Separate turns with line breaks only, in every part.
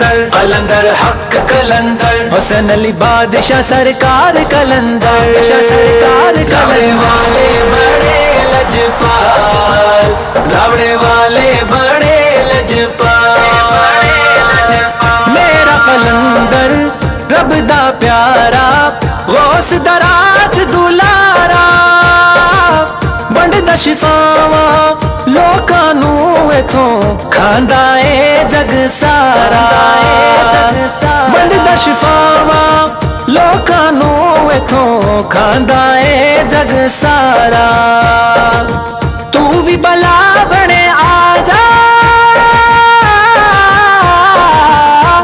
कलंदर हक कलंदर हुसैन अली बादशाह सरकार कलंदर सरकार रावड़े वाले बड़े लजपाल रावड़े वाले बड़े लजपाल मेरा कलंदर रब दा प्यारा गौस दराज दुलारा वंडदा शिफावा लोकां नू इथों खांदा ए जग सारा वंडदा शिफावा लोकां नू इथों खांदा ए जग सारा तू भी भला बने आजा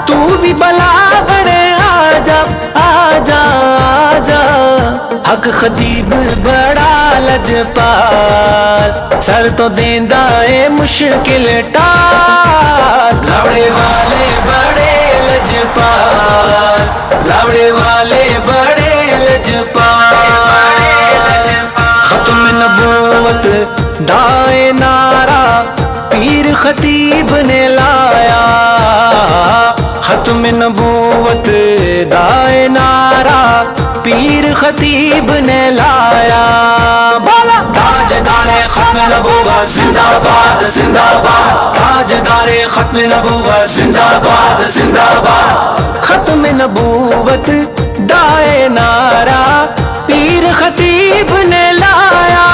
तू भी भला बने आजा आजा आजा हक खतीब बड़ा लजपाल सर तो देंदा ए मुश्किल टाल रावड़े वाले बड़े लजपाल रावड़े वाले बड़े लजपाल खत्म नबूवत दाए नारा पीर खतीब ने लाया खत्म नबूवत दाए नारा पीर खतीब ने लाया बोला ताजदारे खत्म नबूवत जिंदाबाद जिंदाबाद ताजदारे खत्म नबूवत जिंदाबाद जिंदाबाद खत्म नबूवत दाए नारा पीर खतीब ने लाया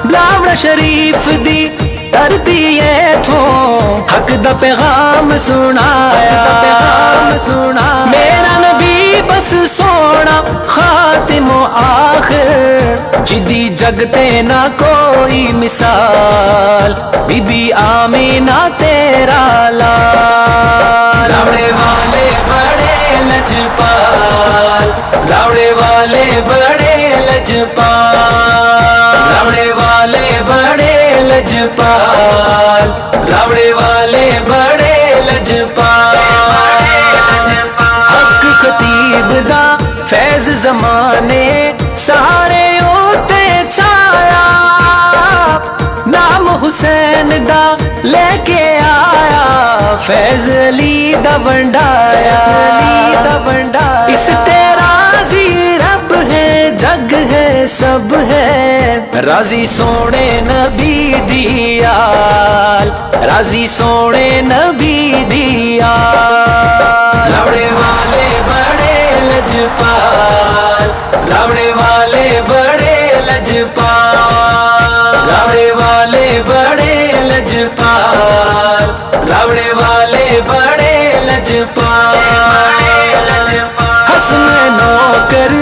बिलावल शरीफ दी धरती थो हक दा पैगाम सुनाया मेरा नबी बस सोना खातिमो आखिर जिदी जगते ना कोई मिसाल बीबी आमीना तेरा लाल रावड़े वाले बड़े लजपाल रावड़े वाले बड़े लजपाल रावड़े वाले बड़े लजपाल रावड़े वाले बड़े लजपाल हक खतीब दा फैज जमाने सारे ओते छाया नाम हुसैन दा लेके आया फैज अली दा वंडाया इस तेरा जी रब है जग है सब है राजी सोने नबी दियाल राजी सोने नबी दियाल रावड़े वाले बड़े लजपाल रावड़े वाले बड़े लजपाल रावड़े वाले बड़े लजपाल रावड़े वाले बड़े लजपाल हसन नौकर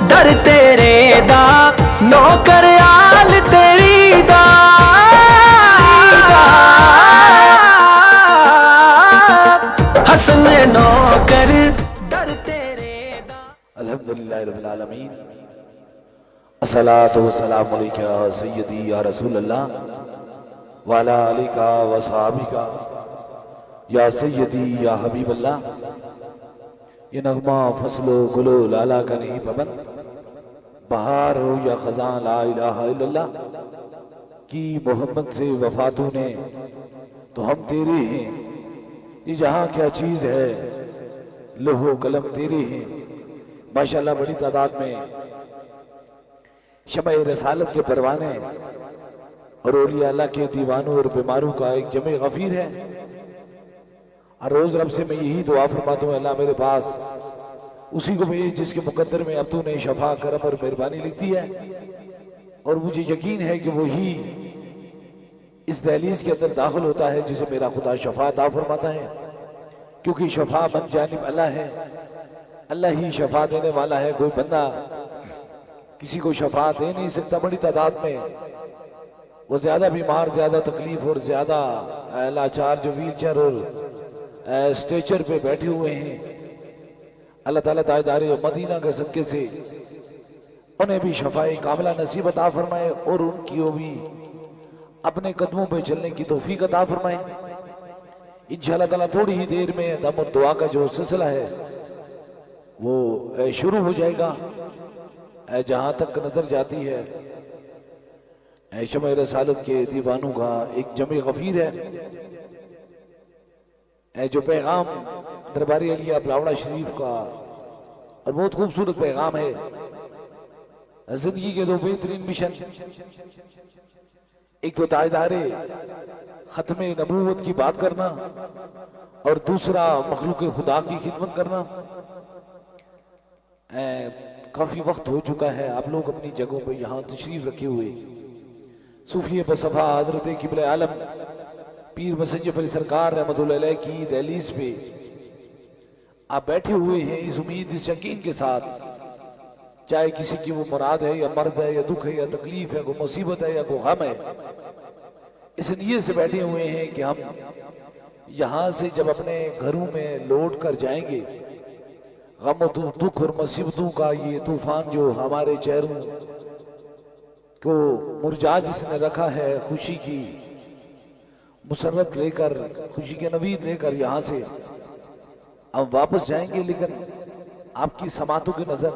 डर तेरे दा नौकर आल तेरी दा हसन नौकर डर तेरे दा
अल्हम्दुलिल्लाह रब्बिल आलमीन अस्सलातु वस्सलामु अलैका या सय्यदी या रसूल अल्लाह व अला आलिका व सहाबिका या सय्यदी या हबीब अल्लाह ये नगमा फसलो गुलो लाला का नहीं पाबंद बहार हो या खजां ला इलाहा इल्लल्लाह की मोहब्बत से वफातों ने तो हम तेरे हैं ये जहां क्या चीज है लोहो कलम तेरे हैं माशाल्लाह बड़ी तादाद में शमए रसालत के परवाने और औलिया अल्लाह के दीवानों और बीमारों का एक जमे गफीर है और रोज रब से मैं यही दुआ फरमाता हूँ अल्लाह मेरे पास उसी को भेज जिसके मुकद्दर में अब तूने शफा करम और मेहरबानी लिखती है और मुझे यकीन है कि वही इस दहलीज के अंदर दाखिल होता है जिसे मेरा खुदा शफा अता फरमाता है क्योंकि शफा मन जानिब अल्लाह है अल्लाह ही शफा देने वाला है कोई बंदा किसी को शफा दे नहीं सकता बड़ी तादाद में वो ज्यादा बीमार ज्यादा तकलीफ और ज्यादा लाचार जो व्हील चेयर और स्ट्रेचर पे बैठे हुए हैं अल्लाह ताला ताजदार मदीना के सदके से उन्हें भी शफाए कामिला नसीब अता फरमाए और उनकी भी अपने कदमों पे चलने की तौफीक अता फरमाए। इंशाअल्लाह ताला थोड़ी ही देर में दम और दुआ का जो सिलसिला है वो शुरू हो जाएगा। जहां तक नजर जाती है शमए रसालत के दीवानों का एक जमे गफीर है। जो पैगाम दरबार अलिया बलावड़ा शरीफ का, और बहुत खूबसूरत पैगाम है। जिंदगी के दो बेहतरीन मिशन, एक तो ताजदारे खत्म नबूवत की बात करना और दूसरा मखलूक खुदा की खिदमत करना। काफी वक्त हो चुका है, आप लोग अपनी जगहों पर यहाँ तशरीफ रखे हुए सूफी बसफा हजरत किबले आलम पीर मसंजफ अली सरकार रहमतुल्लाह अलैह की दहलीज पे आप बैठे हुए हैं, इस उम्मीद इस यकीन के साथ, चाहे किसी की वो मुराद है या मर्ज है या दुख है या तकलीफ है, कोई मुसीबत है या कोई गम है, इस नियत से बैठे हुए हैं कि हम यहाँ से जब अपने घरों में लौट कर जाएंगे, गम दुख और मुसीबतों का ये तूफान जो हमारे चेहरों को मुरझा जिसने रखा है, खुशी की मुसरत लेकर, खुशी के नवीद लेकर यहाँ से हम वापस जाएंगे। लेकिन आपकी समातों की नजर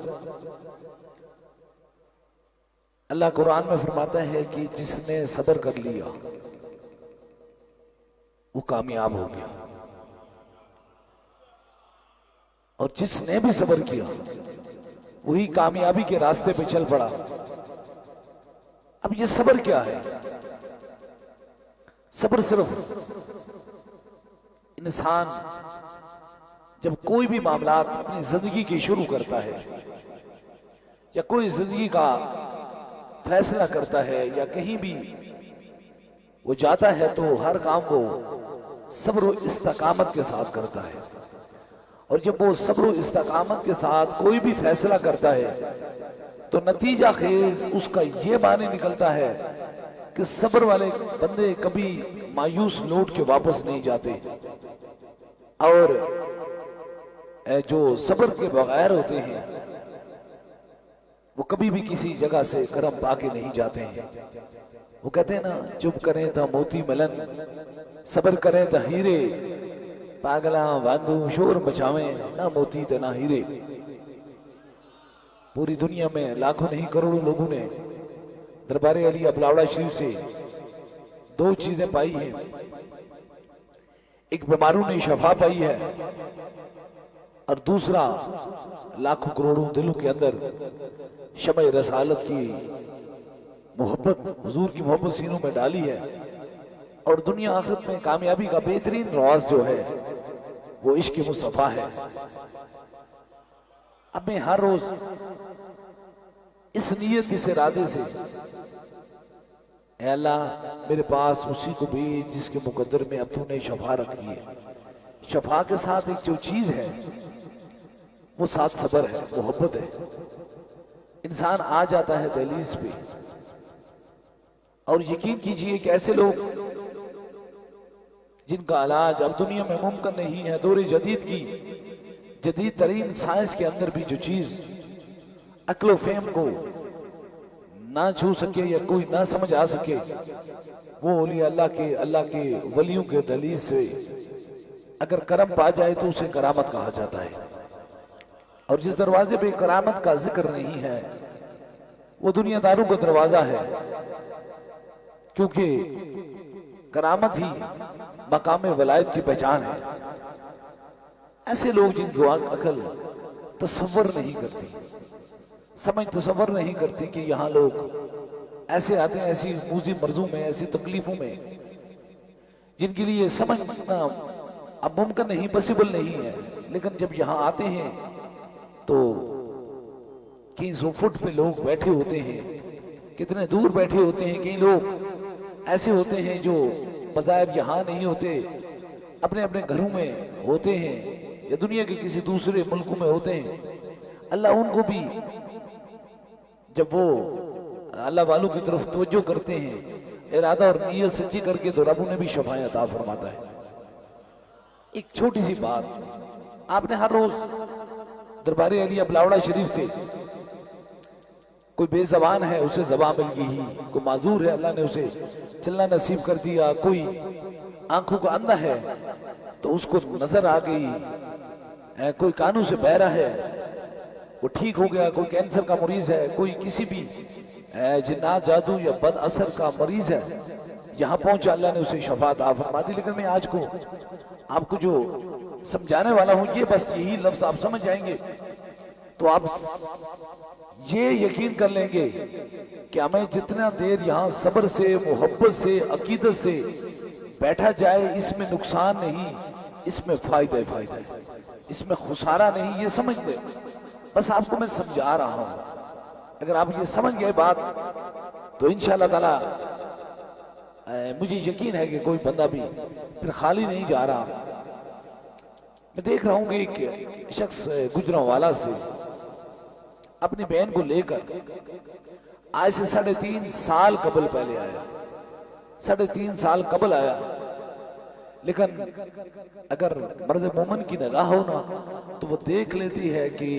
अल्लाह कुरान में फरमाता है कि जिसने सब्र कर लिया वो कामयाब हो गया, और जिसने भी सब्र किया वही कामयाबी के रास्ते पे चल पड़ा। अब ये सब्र क्या है? सब्र सिर्फ इंसान जब कोई भी मामला अपनी जिंदगी की शुरू करता है या कोई जिंदगी का फैसला करता है या कहीं भी वो जाता है, तो हर काम को सब्र और इस्तकामत के साथ करता है। और जब वो सब्र और इस्तकामत के साथ कोई भी फैसला करता है तो नतीजा खेज उसका ये माने निकलता है कि सब्र वाले बंदे कभी मायूस लौट के वापस नहीं जाते, और जो सब्र के बगैर होते हैं वो कभी भी किसी जगह से करम पाके नहीं जाते हैं। वो कहते हैं ना, चुप करें तो मोती मिलन, सब्र करें तो हीरे, पागला वांगू शोर मचावें ना मोती तो ना हीरे। पूरी दुनिया में लाखों नहीं करोड़ों लोगों ने दरबार अलिया बलावड़ा शरीफ से दो चीजें पाई हैं, एक बीमारों ने शफा पाई है और दूसरा लाखों करोड़ों दिलों के अंदर शमए रसालत की मोहब्बत, हुजूर की मोहब्बत सीनों में डाली है। और दुनिया आखिरत में कामयाबी का बेहतरीन राज जो है वो इश्क मुस्तफा है। अब मैं हर रोज इस नियत, इस इरादे से, ऐ अल्लाह मेरे पास उसी को भेज जिसके मुकद्दर में अब तूने शफा रखी है। शफा के साथ एक जो चीज है वो साथ सब्र है, मोहब्बत है। इंसान आ जाता है दहलीज पे, और यकीन कीजिए कि ऐसे लोग जिनका इलाज अब दुनिया में मुमकिन नहीं है, दौरे जदीद की जदीद तरीन साइंस के अंदर भी जो चीज अक्ल फेम को ना छू सके या कोई ना समझ आ सके, वो औलिया अल्लाह के वलियों के दलील से अगर करम पा जाए तो उसे करामत कहा जाता है। और जिस दरवाजे पे करामत का जिक्र नहीं है वो दुनियादारों का दरवाजा है, क्योंकि करामत ही मकाम वलायत की पहचान है। ऐसे लोग जिनको अकल तसव्वुर नहीं करती, समझ तसव्वुर नहीं करती कि यहाँ लोग ऐसे आते हैं ऐसी मूजी मर्जों में, ऐसी तकलीफों में जिनके लिए समझना अब मुमकिन नहीं, पॉसिबल नहीं है। लेकिन जब यहाँ आते हैं तो कई सौ फुट पे लोग बैठे होते हैं, कितने दूर बैठे होते हैं। कई लोग ऐसे होते हैं जो बजाय यहाँ नहीं होते, अपने अपने घरों में होते हैं या दुनिया के किसी दूसरे मुल्कों में होते हैं। अल्लाह उनको भी जब वो अल्लाह वालों की तरफ तवज्जो करते हैं, इरादा और नीयत सच्ची करके, तो रब उन्हें भी शफाएं अता फरमाता है। एक छोटी सी बात, आपने हर रोज दरबार अलिया बलावड़ा शरीफ से, कोई बेजबान है उसे जबान मिल गई, कोई माजूर है अल्लाह ने उसे चलना नसीब कर दिया, कोई आंखों का अंधा है तो उसको नजर आ गई, कोई कानों से बहरा है वो ठीक हो गया, कोई कैंसर का मरीज है, कोई किसी भी जिन्नात जादू या बद असर का मरीज है, यहां पहुंचा, अल्लाह ने उसे शफात आ फरमा दी। लेकिन मैं आज को आपको जो समझाने वाला हूं, ये बस यही लफ्ज आप समझ जाएंगे तो आप ये यकीन कर लेंगे कि हमें जितना देर यहां सब्र से, मोहब्बत से, अकीदत से बैठा जाए, इसमें नुकसान नहीं, इसमें फायदा फायदा है, इसमें खुसारा नहीं, ये समझ ले। बस आपको मैं समझा रहा हूं, अगर आप ये समझ गए बात तो इंशाअल्लाह ताला मुझे यकीन है कि कोई बंदा भी फिर खाली नहीं जा रहा। मैं देख रहा हूं कि एक शख्स गुजरांवाला से अपनी बहन को लेकर आज से 3.5 साल कबल पहले आया, 3.5 साल कबल आया। लेकिन अगर मर्द मोमन की निगाह हो ना तो वो देख लेती है कि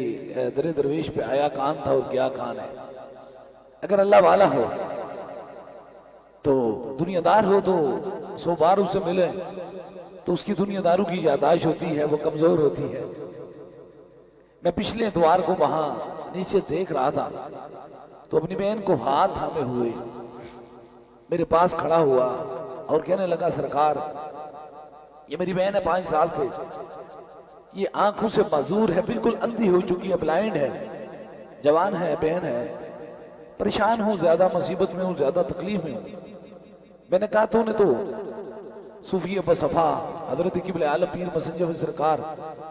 दरे दरवेश पे आया कान था और क्या कान है। अगर अल्लाह वाला हो तो दुनियादार हो तो 100 बार उससे मिले तो उसकी दुनियादारों की यादाश्त होती है, वो कमजोर होती है। मैं पिछले इतवार को वहां नीचे देख रहा था तो अपनी बहन को हाथ थामे हुए मेरे पास खड़ा हुआ और कहने लगा, सरकार ये मेरी बहन है 5 साल से, ये आंखों से माजूर है, बिल्कुल अंधी हो चुकी है, ब्लाइंड है, जवान है, बहन है, परेशान हूं, ज्यादा मुसीबत में हूं, ज्यादा तकलीफ में हूं। मैंने कहा तूने तो सूफी बसफा हजरत किबले आलम पीर मसंजर सरकार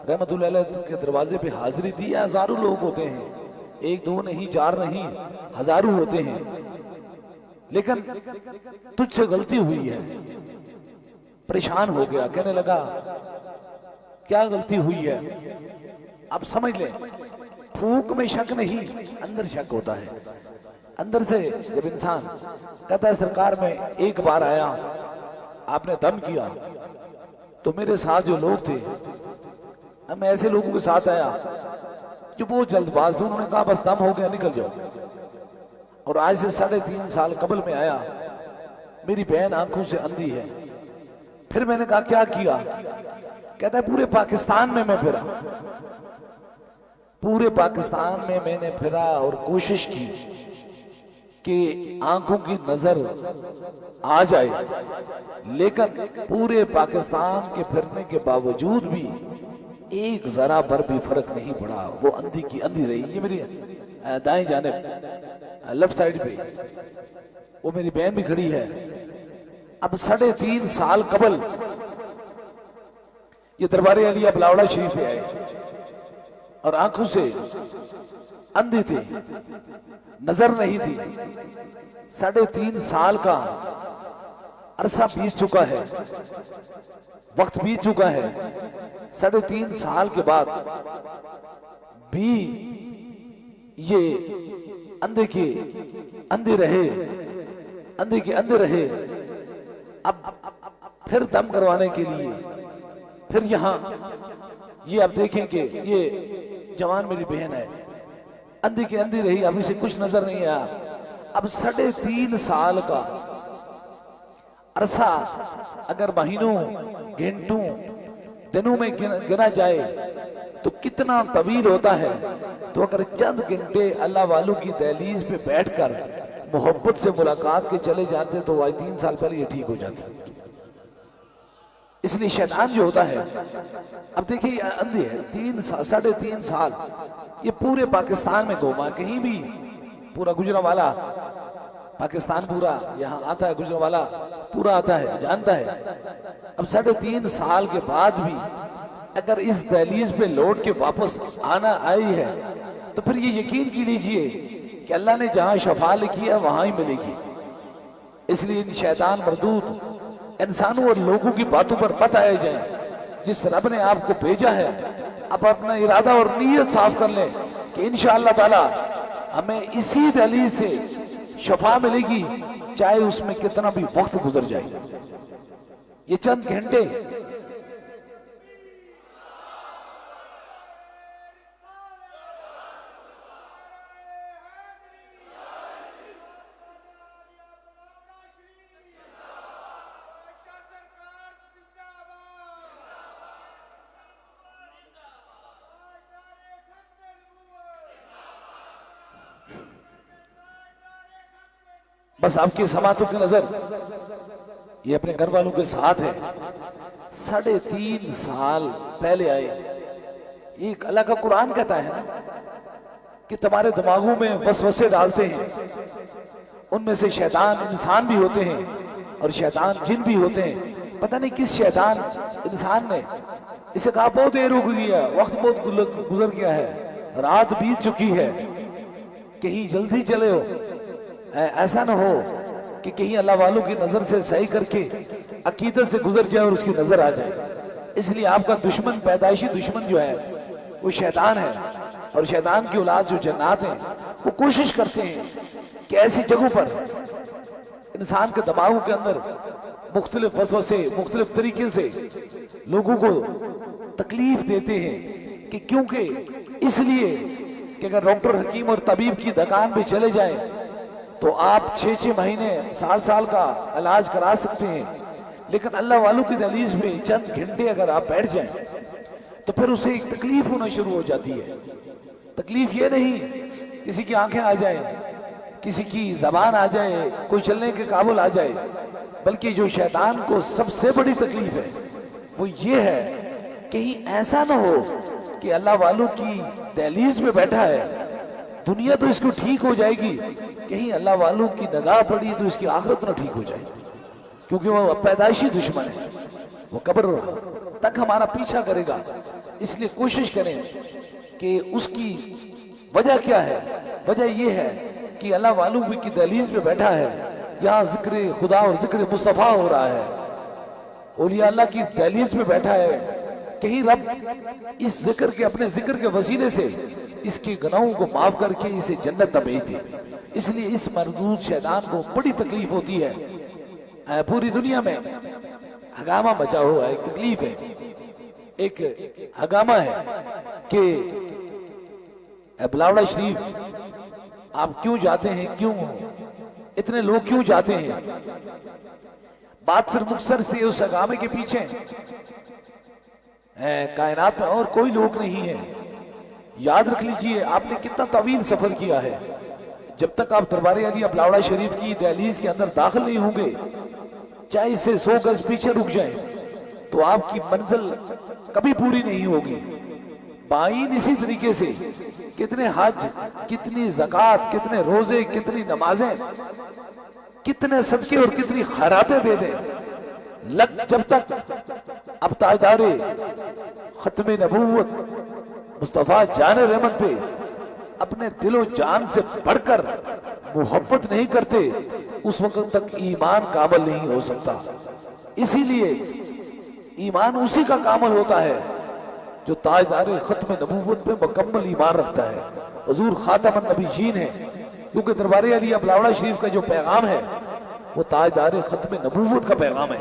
रहमतुल्लाह अलैह के दरवाजे पे हाजिरी दी है। हजारों लोग होते हैं, 1 2 नहीं, 4 नहीं, हजारों होते हैं, लेकिन तुझसे गलती हुई है। परेशान हो गया, कहने लगा क्या गलती हुई है? अब समझ ले, फूक में शक नहीं, अंदर शक होता है। अंदर से जब इंसान कहता है सरकार में एक बार आया, आपने दम किया तो मेरे साथ जो लोग थे, मैं ऐसे लोगों के साथ आया जो बहुत जल्दबाज थे, उन्होंने कहा बस दम हो गया निकल जाओ। और आज से 3.5 साल कबल में आया, मेरी बहन आंखों से अंधी है। फिर मैंने कहा क्या किया? कहता है पूरे पाकिस्तान में मैं फिरा, पूरे पाकिस्तान में मैंने फिरा और कोशिश की कि आंखों की नजर आ जाए, लेकिन पूरे पाकिस्तान के फिरने के बावजूद भी एक जरा पर भी फर्क नहीं पड़ा। वो अंधी की अंधी रही। ये मेरी दाएं जानिब लेफ्ट साइड पे वो मेरी बहन भी खड़ी है। अब 3.5 साल कबल ये दरबार अलिया बलावड़ा शरीफ पे आए और आंखों से अंधी थी, नजर नहीं थी। 3.5 साल का अरसा बीत चुका है, वक्त बीत चुका है। 3.5 साल के बाद भी ये अंधे के अंधे रहे, अंधे के अंधे रहे। अब फिर दम करवाने के लिए फिर यहां ये आप देखेंगे, ये जवान मेरी बहन है, अंधी की अंधी रही, अभी से कुछ नजर नहीं आया। अब 3.5 साल का अरसा अगर महीनों, घंटों, दिनों में गिना जाए तो कितना तवील होता है। तो अगर चंद घंटे अल्लाह वालों की दहलीज पे बैठकर मोहब्बत से मुलाकात के चले जाते तो आज 3 साल पहले ये ठीक हो जाता। इसलिए शैतान जो होता है, अब देखिए अंधी है, 3.5 साल ये पूरे पाकिस्तान में घूमा, कहीं भी पूरा गुजरांवाला पाकिस्तान पूरा यहाँ आता है, गुजरांवाला पूरा आता है, जानता है। अब 3.5 साल के बाद भी अगर इस दहलीज पे लौट के वापस आना आई है तो फिर ये यकीन की लीजिए कि अल्लाह ने जहां शफा लिखी है वहां ही मिलेगी। इसलिए इन शैतान मरदूद इंसानों और लोगों की बातों पर मत आए जाए। जिस रब ने आपको भेजा है, आप अपना इरादा और नीयत साफ कर लें कि इंशाअल्लाह ताला हमें इसी दहलीज से शफा मिलेगी, चाहे उसमें कितना भी वक्त गुजर जाए। ये चंद घंटे बस आपकी समातों की नजर ये अपने घर वालों के साथ है। 3.5 साल पहले आए। ये अल्लाह का कुरान कहता है ना कि तुम्हारे दिमागों में वसवसे डालते हैं, उनमें से शैतान इंसान भी होते हैं और शैतान जिन भी होते हैं। पता नहीं किस शैतान इंसान ने इसे कहा बहुत देर हो गई है, वक्त बहुत गुजर गया है, रात बीत चुकी है, कहीं जल्दी चले हो। ऐसा ना हो कि कहीं अल्लाह वालों की नजर से सही करके अकीदत से गुजर जाए और उसकी नजर आ जाए। इसलिए आपका दुश्मन, पैदाइशी दुश्मन जो है वो शैतान है। और शैतान की औलाद जो जन्नात हैं वो कोशिश करते हैं कि ऐसी जगहों पर इंसान के दिमागों के अंदर मुख्तलिफ वसवसे मुख्तलिफ तरीके से लोगों को तकलीफ देते हैं कि क्योंकि इसलिए कि अगर डॉक्टर, हकीम और तबीब की दुकान पे चले जाए तो आप 6-6 महीने, साल का इलाज करा सकते हैं, लेकिन अल्लाह वालों की दहलीज में चंद घंटे अगर आप बैठ जाएं तो फिर उसे एक तकलीफ होना शुरू हो जाती है। तकलीफ ये नहीं किसी की आंखें आ जाए, किसी की जबान आ जाए, कोई चलने के काबुल आ जाए, बल्कि जो शैतान को सबसे बड़ी तकलीफ है वो ये है कहीं ऐसा ना हो कि अल्लाह वालों की दहलीज में बैठा है, दुनिया तो इसको ठीक हो जाएगी, कहीं अल्लाह वालों की निगाह पड़ी तो इसकी आखिरत ना ठीक हो जाए, क्योंकि वो पैदाइशी दुश्मन है, वो कब्र तक हमारा पीछा करेगा। इसलिए कोशिश करें कि उसकी वजह क्या है। वजह यह है कि अल्लाह वालों की दहलीज में बैठा है, यहाँ जिक्र खुदा और जिक्र मुस्तफा हो रहा है, औलिया अल्लाह की दहलीज में बैठा है, कहीं रब इस जिक्र के, अपने जिक्र के वसीले से इसके गुनाहों को माफ करके इसे जन्नत में भेज दे। इसलिए इस मरदूद शैतान को बड़ी तकलीफ होती है। पूरी दुनिया में हंगामा मचा हुआ है, एक तकलीफ है, एक हंगामा है कि बिलावड़ा शरीफ आप क्यों जाते हैं, क्यों इतने लोग क्यों जाते हैं। बात सिर्फ मुक्तसर से उस हंगामे के पीछे कायनात में और कोई लोग नहीं है। याद रख लीजिए आपने कितना तवील सफर किया है, जब तक आप दरबार अली बिलावड़ा शरीफ की दहलीज के अंदर दाखिल नहीं होंगे, चाहे इससे 100 गज पीछे रुक जाए, तो आपकी मंजिल कभी पूरी नहीं होगी। बाइन इसी तरीके से कितने हज, कितनी ज़कात, कितने रोजे, कितनी नमाजें, कितने सदके और कितनी खैरातें दे दें, जब तक अब ताजदारे खत्मे नबूवत मुस्तफा जान रहमत पे अपने दिलो जान से बढ़कर मोहब्बत नहीं करते, उस वक्त तक ईमान कामल नहीं हो सकता। इसीलिए ईमान उसी का कामल होता है जो ताजदारे खत्म नबूवत पे मुकम्मल ईमान रखता है। हुजूर खातमुन नबीयीन है, क्योंकि दरबार अली बिलावड़ा शरीफ का जो पैगाम है वो ताजदारे खत्म नबूवत का पैगाम है।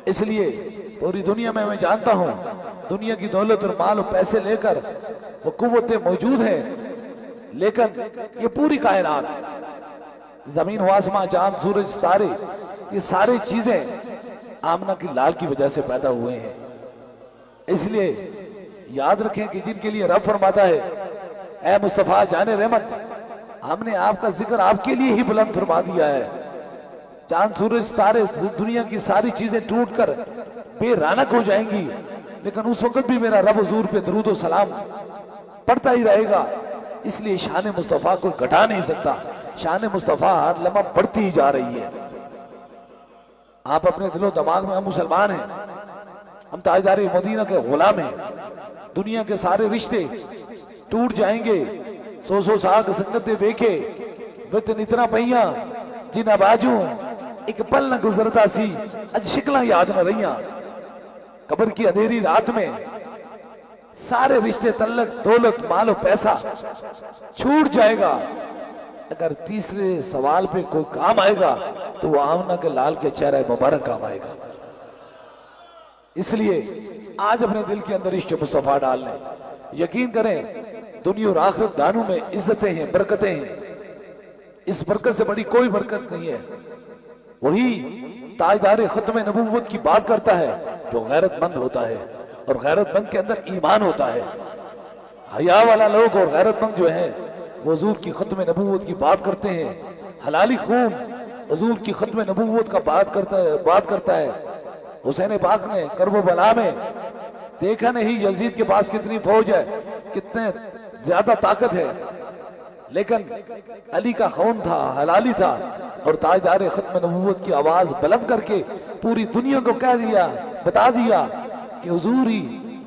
इसलिए पूरी दुनिया में मैं जानता हूं, दुनिया की दौलत और माल और पैसे लेकर वो कुव्वतें मौजूद हैं, लेकिन ये पूरी कायनात, जमीन व आसमां, चांद, सूरज, तारे, ये सारी चीजें आमना की लाल की वजह से पैदा हुए हैं। इसलिए याद रखें कि जिनके लिए रब फरमाता है, ऐ मुस्तफा जाने रहमत, हमने आपका जिक्र आपके लिए ही बुलंद फरमा दिया है। चांद, सूरज, तारे, दुनिया की सारी चीजें टूटकर बेरानक हो जाएंगी, लेकिन उस वक्त भी मेरा रब हुजूर पे दरूद और सलाम पढ़ता ही रहेगा। इसलिए शान मुस्तफा को घटा नहीं सकता, शान मुस्तफा हर लम्हा बढ़ती ही जा रही है। आप अपने दिलो दिमाग में, हम मुसलमान हैं, हम ताजदार मदीना के गुलाम हैं, दुनिया के सारे रिश्ते टूट जाएंगे, 100 साल संगत देखे वित इतना पहिया जिन्ना बाजू एक पल न गुजरता सी, अज शिकला याद न रही। कब्र की अंधेरी रात में सारे रिश्ते, तल्लक, दौलत, माल और पैसा छूट जाएगा। अगर तीसरे सवाल पे कोई काम आएगा तो वो आमना के लाल के चेहरे मुबारक काम आएगा। इसलिए आज अपने दिल के अंदर इश्क मुस्तफा डाल लें। यकीन करें दुनिया और आखिरत दानों में इज्जतें हैं, बरकतें हैं, इस बरकत से बड़ी कोई बरकत नहीं है। वही ताजदार खत्म नबूवत की बात करता है जो गैरतमंद होता है, और गैरतमंद के अंदर ईमान होता है। हया वाला लोग और गैरतमंद जो है वो हुजूर की खत्म नबूवत की बात करते हैं, हलाली खून हुजूर की खत्म नबूवत का बात करता है। हुसैन पाक ने करबला में देखा नहीं यजीद के पास कितनी फौज है, कितने ज्यादा ताकत है, लेकिन अली का खून था, हलाली था, और ताजदार खत्म नबूवत की आवाज बुलंद करके पूरी दुनिया को कह दिया, बता दिया कि हुजूर ही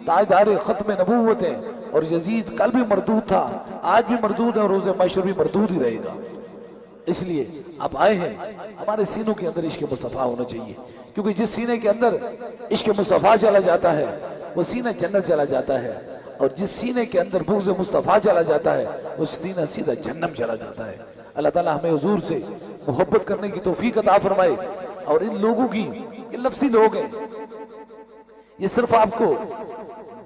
ताजदार खत्म नबूवत है। और यजीद कल भी मरदूद था, आज भी मरदूद है, और रोज़े महशर भी मरदूद ही रहेगा। इसलिए आप आए हैं, हमारे सीनों के अंदर इश्क मुस्तफ़ा होना चाहिए, क्योंकि जिस सीने के अंदर इश्क मुस्तफ़ा चला जाता है वो सीना जन्नत चला जाता है, और जिस सीने के अंदर बुग़्ज़ मुस्तफ़ा चला जाता है वो सीना सीधा जन्नम चला जाता है। अल्लाह ताला हमें हुजूर से मोहब्बत करने की तौफीक अता फरमाए। और इन लोगों की, ये लफ्ज़ी लोग हैं, ये सिर्फ आपको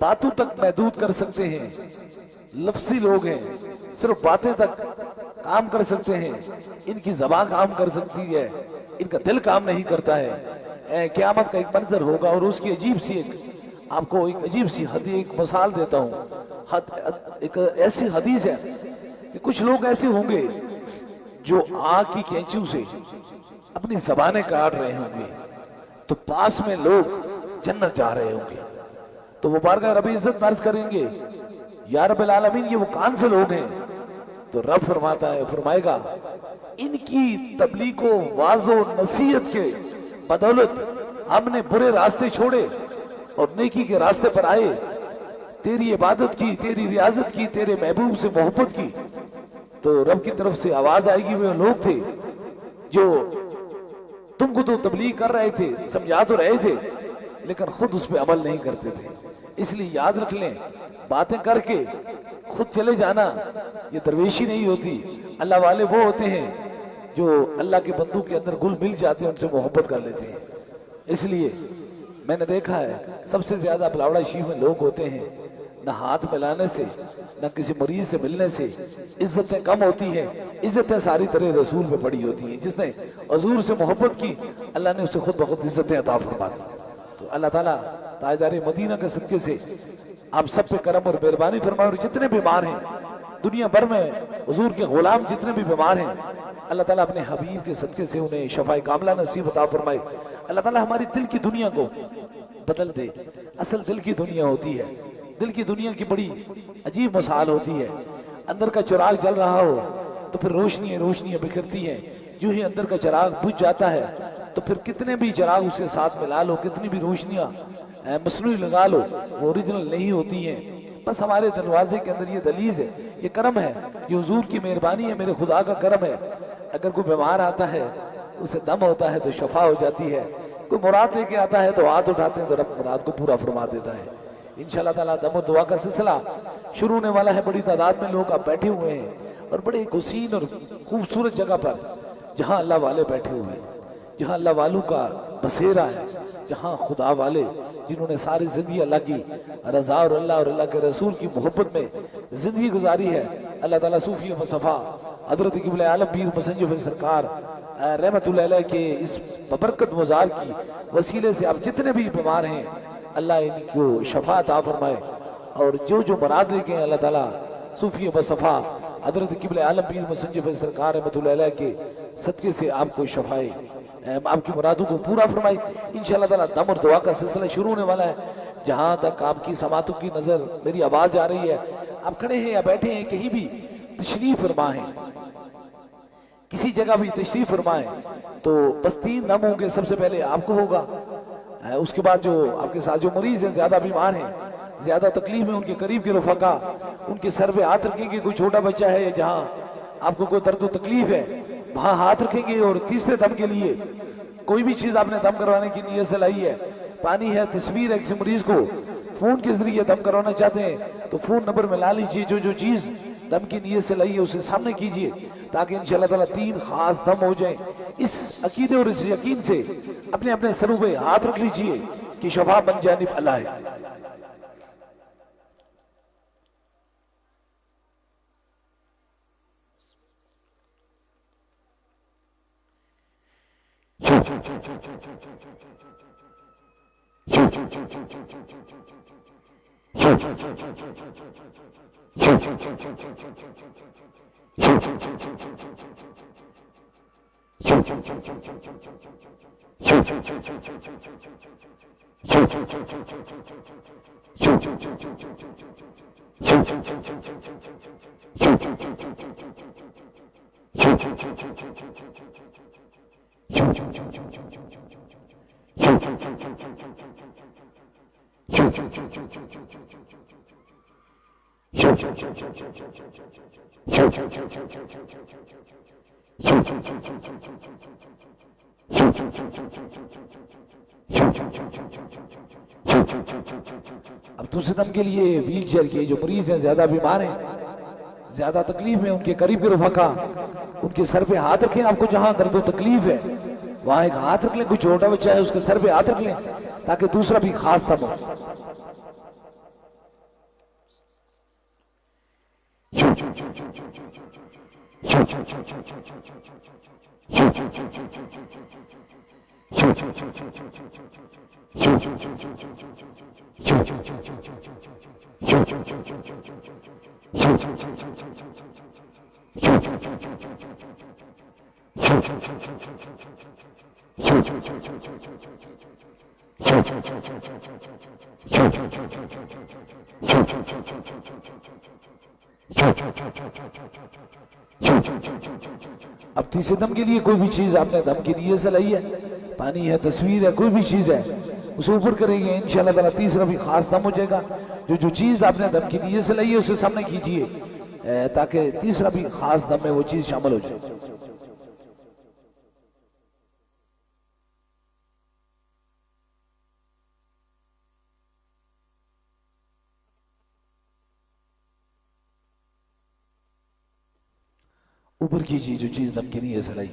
बातों तक महदूद कर सकते हैं, लफ्ज़ी लोग हैं, सिर्फ बातें तक काम कर सकते हैं, इनकी ज़बान काम कर सकती है, इनका दिल काम नहीं करता है। क़यामत का एक मंजर होगा और उसकी अजीब सी आपको एक अजीब सी एक मिसाल देता हूँ। एक ऐसी हदीस है कि कुछ लोग ऐसे होंगे जो आग की कैंचियों से अपनी ज़बानें काट रहे होंगे, तो पास में लोग जन्नत जा रहे होंगे, तो वो बारगाह रब इज्जत अर्ज करेंगे, या रब्बिल आलमीन ये वो कौन से लोग हैं? तो रब फरमाएगा इनकी तबलीग को वाज़ो नसीहत के बदौलत हमने बुरे रास्ते छोड़े और नेकी के रास्ते पर आए, तेरी इबादत की, तेरी रियाजत की, तेरे महबूब से मोहब्बत की। तो रब की तरफ से आवाज आएगी, वे लोग थे जो तुमको तो तबलीग कर रहे थे, समझा तो रहे थे, लेकिन खुद उस पर अमल नहीं करते थे। इसलिए याद रख लें, बातें करके खुद चले जाना ये दरवेशी नहीं होती। अल्लाह वाले वो होते हैं जो अल्लाह के बंदों के अंदर घुल मिल जाते हैं, उनसे मोहब्बत कर लेते हैं। इसलिए मैंने देखा है सबसे ज्यादा पलावड़ा शीफ में लोग होते हैं, न हाथ मिलाने से, न किसी मरीज से मिलने से इज्जतें कम होती हैं, इज्जतें सारी तरह रसूल पे पड़ी होती हैं। जिसने हुजूर से मोहब्बत की, अल्लाह ने उसे खुद ब खुद इज्जतें अता फरमा दी। तो अल्लाह ताला ताजदार मदीना के सदके से आप सब पे करम और मेहरबानी फरमाए। और जितने बीमार हैं दुनिया भर में, हुजूर के गुलाम जितने भी बीमार हैं, अल्लाह ताला अपने हबीब के सदके से उन्हें शफाए कामला नसीब अता फरमाए। अल्लाह ताला हमारी दिल की दुनिया को बदल दे। असल दिल की दुनिया होती है, दिल की दुनिया की बड़ी अजीब मिसाल होती है। अंदर का चिराग जल रहा हो तो फिर रोशनियां बिखरती हैं, जो ही अंदर का चिराग बुझ जाता है तो फिर कितने भी चिराग उसके साथ मिला लो, कितनी भी रोशनियां मसनूई लगा लो, वो ओरिजिनल नहीं होती हैं। बस हमारे दरवाजे के अंदर ये दलीज है, ये करम है, ये हुजूर की मेहरबानी है, मेरे खुदा का करम है। अगर कोई बीमार आता है, उसे दम होता है तो शफा हो जाती है, कोई मुराद लेके आता है तो हाथ उठाते हैं तो रब मुराद को पूरा फरमा देता है। इंशाअल्लाह ताला दम और दुआ का सिलसिला शुरू होने वाला है। बड़ी तादाद में लोग आप बैठे हुए हैं और बड़े हुसीन और खूबसूरत जगह पर, जहाँ अल्लाह वाले बैठे हुए हैं, जहाँ अल्लाह वालों का बसेरा है, जहाँ खुदा वाले जिन्होंने सारी जिंदगी अल्लाह की रजा और अल्लाह के रसूल की मोहब्बत में जिंदगी गुजारी है। अल्लाह ताला सूफी मुस्तफा हजरत क़िबला आलम पीर मसंजफ़ सरकार रहमतुल्लाह अलैह के इस बबरकत मज़ार की वसीले से आप जितने भी बीमार हैं, अल्लाह इनको शफा अता फरमाए। और जो जो मुराद लेके हैं, अल्लाह ताला सूफी मुस्तफा हजरत क़िबला आलम पीर मसंजफ़ सरकार रहमतुल्लाह अलैह के सदके से आपको शफाए, आपकी मुरादों को पूरा फरमाए। इंशाअल्लाह ताला दम और दुआ का सिलसिला शुरू होने वाला है। जहाँ तक आपकी समातों की नजर, मेरी आवाज आ रही है, आप खड़े हैं या बैठे हैं, कहीं भी तशरीफ फरमाएं, किसी जगह भी तशरीफ फरमाएं, तो बस 3 दम होंगे। सबसे पहले आपको होगा, उसके बाद जो आपके साथ जो मरीज हैं, ज्यादा बीमार हैं, ज्यादा तकलीफ में, उनके करीब के रफ़ाका उनके सर पे हाथ रखेंगे। कोई छोटा बच्चा है जहाँ आपको कोई दर्द तकलीफ है, वहां हाथ रखेंगे। और तीसरे दम के लिए कोई भी चीज आपने दम करवाने की नीयत से लाई है, पानी है, तस्वीर है, किसी मरीज को फोन के जरिए दम करवाना चाहते हैं तो फोन नंबर में ला लीजिए, जो जो चीज दम की नीयत से लाई है उसे सामने कीजिए, ताकि इंशाअल्लाह ताला 3 खास दम हो जाए। इस अकीदे और इस यकीन से अपने अपने सरों पे हाथ रख लीजिए कि शफा बन जानिब अल्लाह है। अब दूसरे दम के लिए व्हील चेयर के जो मरीज हैं, ज्यादा बीमार हैं, ज्यादा तकलीफ में, उनके करीब के रफका उनके सर पे हाथ रखें। आपको जहां दर्द तकलीफ है वहां एक हाथ रख लें, कोई छोटा बच्चा है उसके सर पे हाथ रख लें ताकि दूसरा भी खास दम हो। अब तीसरे दम के लिए कोई भी चीज आपने दम के लिए से लाई है, पानी है, तस्वीर है, कोई भी चीज है, उसे ऊपर करेंगे इंशाल्लाह ताला तीसरा भी खास दम हो जाएगा। जो चीज आपने दम के लिए से लाई है उसे सामने कीजिए ताकि तीसरा भी खास दम में वो चीज शामिल हो जाए। ऊपर कीजिए जो चीज दम की नहीं है सलाई।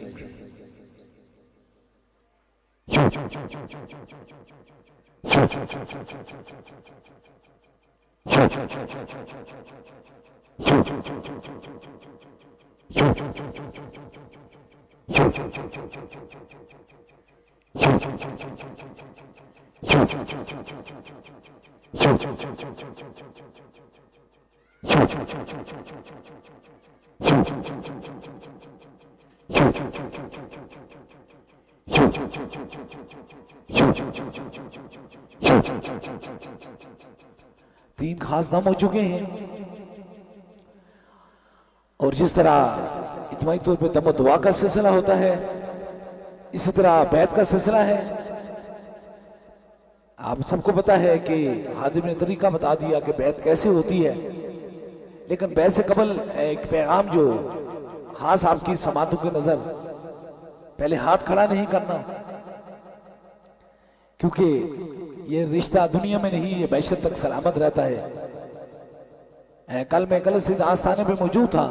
तीन खास दम हो चुके हैं और जिस तरह इज्माई तौर पे दम दुआ का सिलसिला होता है इसी तरह बैत का सिलसिला है। आप सबको पता है कि हादिम ने तरीका बता दिया कि बैत कैसे होती है, लेकिन बैत से कबल एक पैगाम जो खास आपकी समातों की नजर, पहले हाथ खड़ा नहीं करना क्योंकि ये रिश्ता दुनिया में नहीं, ये बैशत तक सलामत रहता है। कल मैं कल से आस्थाने पे मौजूद था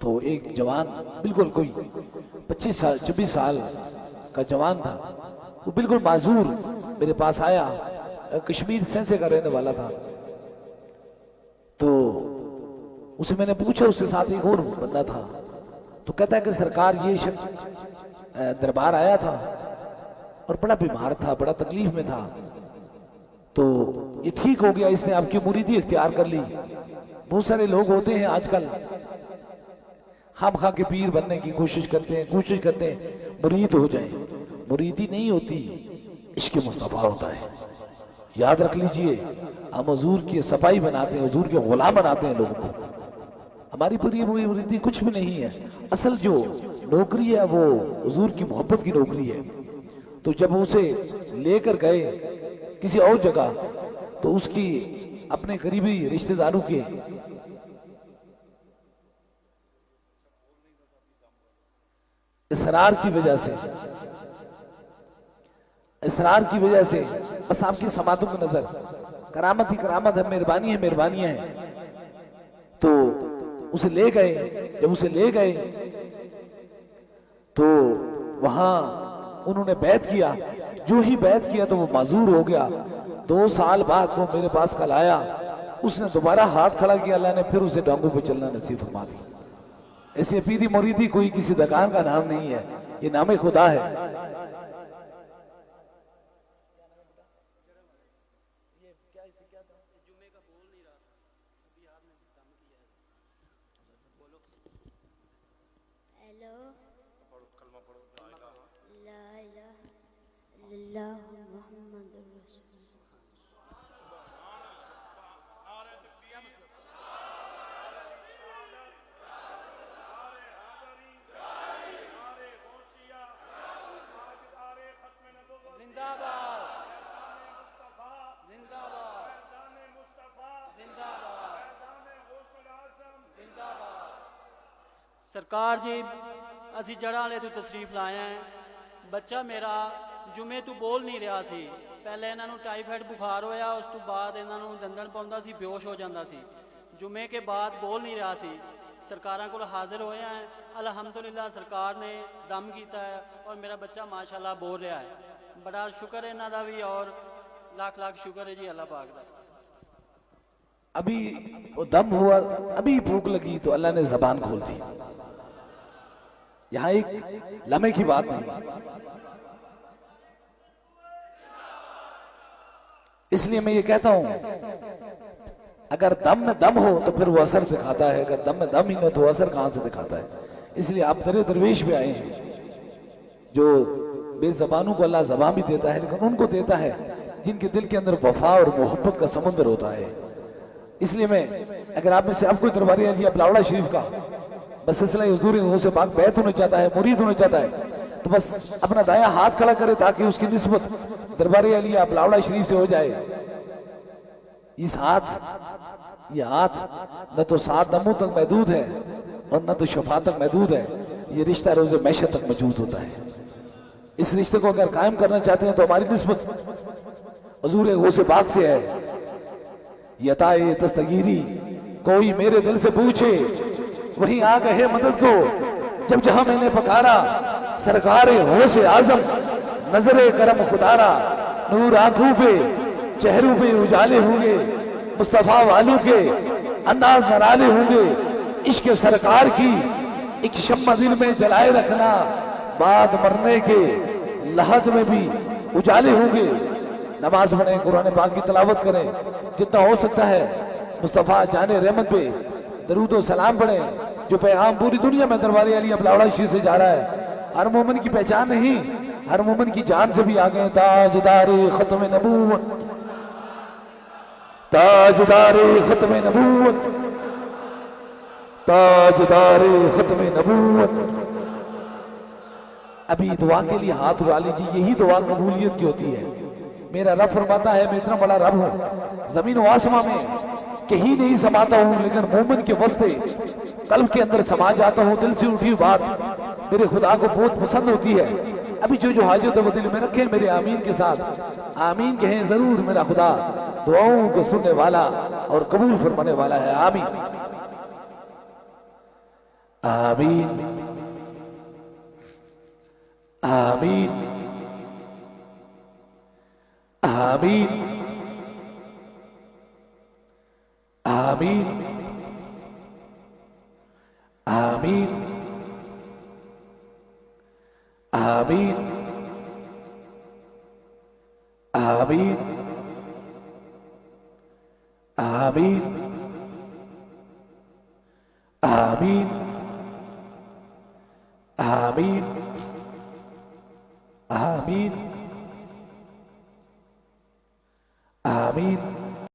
तो एक जवान, बिल्कुल कोई 25 साल 26 साल का जवान था, वो बिल्कुल माजूर मेरे पास आया, कश्मीर से का रहने वाला था। तो उसे मैंने पूछा, उसके साथ एक और बंदा था, तो कहता है कि सरकार ये शख्स दरबार आया था और बड़ा बीमार था, बड़ा तकलीफ में था, तो ये ठीक हो गया, इसने आपकी मुरीदी इख्तियार कर ली। बहुत सारे लोग होते हैं आजकल खामखा के पीर बनने की कोशिश करते हैं मुरीद हो जाए, मुरीदी नहीं होती, इश्क मुस्तफा होता है। याद रख लीजिए, हम हुजूर की सफाई बनाते हैं, हुजूर के गुलाम बनाते हैं लोगों को। हमारी पूरी मुरीदी कुछ भी नहीं है, असल जो नौकरी है वो हुजूर की मोहब्बत की नौकरी है। तो जब उसे लेकर गए किसी और जगह तो उसकी अपने करीबी रिश्तेदारों के इसरार की वजह से बस आपकी समातों की नजर, करामत ही करामत है, मेहरबानियां हैं, तो उसे ले गए। जब उसे ले गए तो वहां उन्होंने बैत किया, जो ही बैत किया तो वो माजूर हो गया। 2 साल बाद वो मेरे पास कल आया, उसने दोबारा हाथ खड़ा किया, अल्लाह ने फिर उसे डांगों पे चलना नसीब फरमा दी। ऐसी पीरी मुरीदी कोई किसी दुकान का नाम नहीं है, ये नाम खुदा है।
हेलो, ला इलाहा इल्लल्लाह मुहम्मदुर रसूलुल्लाह।
जिंदाबाद जिंदाबाद जिंदाबाद। सरकार जी ਅਸੀਂ ਜੜ੍ਹਾਂ ਵਾਲੇ ਤੋਂ ਤਸ਼ਰੀਫ ਲਾਇਆ ਹੈ। ਬੱਚਾ ਮੇਰਾ ਜੁਮੇ ਤੋਂ ਬੋਲ ਨਹੀਂ ਰਿਹਾ ਸੀ। ਪਹਿਲੇ ਇਹਨਾਂ ਨੂੰ ਟਾਈਫਾਇਡ ਬੁਖਾਰ ਹੋਇਆ, ਉਸ ਤੋਂ ਬਾਅਦ ਇਹਨਾਂ ਨੂੰ ਦੰਦਣ ਪਾਉਂਦਾ ਸੀ, ਬੇਹੋਸ਼ ਹੋ ਜਾਂਦਾ ਸੀ। ਜੁਮੇ ਕੇ ਬਾਅਦ ਬੋਲ ਨਹੀਂ ਰਿਹਾ ਸੀ। ਸਰਕਾਰਾਂ ਕੋਲ ਹਾਜ਼ਰ ਹੋਏ ਹੈ, ਅਲਹਮਦੁਲਿਲਾ ਸਰਕਾਰ ਨੇ ਦਮ ਕੀਤਾ ਹੈ ਔਰ ਮੇਰਾ ਬੱਚਾ ਮਾਸ਼ਾਅੱਲਾ ਬੋਲ ਰਿਹਾ ਹੈ। ਬੜਾ ਸ਼ੁਕਰ ਹੈ ਇਹਨਾਂ ਦਾ ਵੀ ਔਰ ਲੱਖ ਲੱਖ ਸ਼ੁਕਰ ਹੈ ਜੀ ਅੱਲਾਹ ਪਾਕ ਦਾ।
अभी वो दम हुआ, अभी भूख लगी तो अल्लाह ने जबान खोल दी। यहां एक लम्हे की बात नहीं, इसलिए मैं ये कहता हूं अगर दम में दम हो तो फिर वो असर दिखाता है, अगर दम में दम ही ना तो असर कहां से दिखाता है। इसलिए आप दरे दरवेश पे आए हैं। जो बेजबानों को अल्लाह जबान भी देता है लेकिन उनको देता है जिनके दिल के अंदर वफा और मोहब्बत का समुंदर होता है। इसलिए मैं अगर आप में से अब कोई दरबारी अली अपलावड़ा शरीफ का बस सिलसिला हुजूर से पाक बैत होना चाहता है, मुरीद होना चाहता है तो बस अपना दाया हाथ खड़ा करे ताकि उसकी निस्बत दरबारी अली अपलावड़ा शरीफ से हो जाए। इस हाथ, ये हाथ न तो 7 दमों तक महदूद है और न तो शफा तक महदूद है। ये रिश्ता रोज़े मैशत तक मौजूद होता है। इस रिश्ते को अगर कायम करना चाहते हैं तो हमारी निस्बत हुजूर गौसे पाक से है। यताए दस्तगीरी कोई मेरे दिल से पूछे, वहीं आ गए मदद को जब जहां मैंने पकारा। सरकार गौसे आजम नजरे करम खुदारा, नूर आंखों पे चेहरों पे उजाले होंगे, मुस्तफा वालों के अंदाज नराले होंगे। इश्क सरकार की एक शम्मा दिल में जलाए रखना, बाद मरने के लहद में भी उजाले होंगे। नमाज पढ़ें, कुरान पाक की तलावत करें, जितना हो सकता है मुस्तफ़ा जाने रहमत पे दरूद और सलाम पढ़ें। जो पैगाम पूरी दुनिया में दरबार अली अपलावड़ा शरीफ से जा रहा है, हर मोमिन की पहचान नहीं, हर मोमिन की जान से भी आगे। ताजदारे खत्म नबूवत, ताजदारे खत्म नबूवत, ताजदारे खत्म नबूवत। अभी दुआ के लिए हाथ उठा लीजिए, यही दुआ कबूलियत की होती है। मेरा रब फरमाता है मैं इतना बड़ा रब हूं, जमीन व आसमां में कहीं नहीं समाता हूं, लेकिन मोमिन के वस्ते कल्ब के अंदर समा जाता हूं। दिल से उठी बात मेरे खुदा को बहुत पसंद होती है। अभी जो जो हाजत है वो दिल में रखे, मेरे आमीन के साथ आमीन कहें जरूर। मेरा खुदा दुआओं को सुनने वाला और कबूल फरमाने वाला है। आमीन आमीन आमीन आमीन आमीन आमीन आमीन आमीन आमीन आमीन आमीन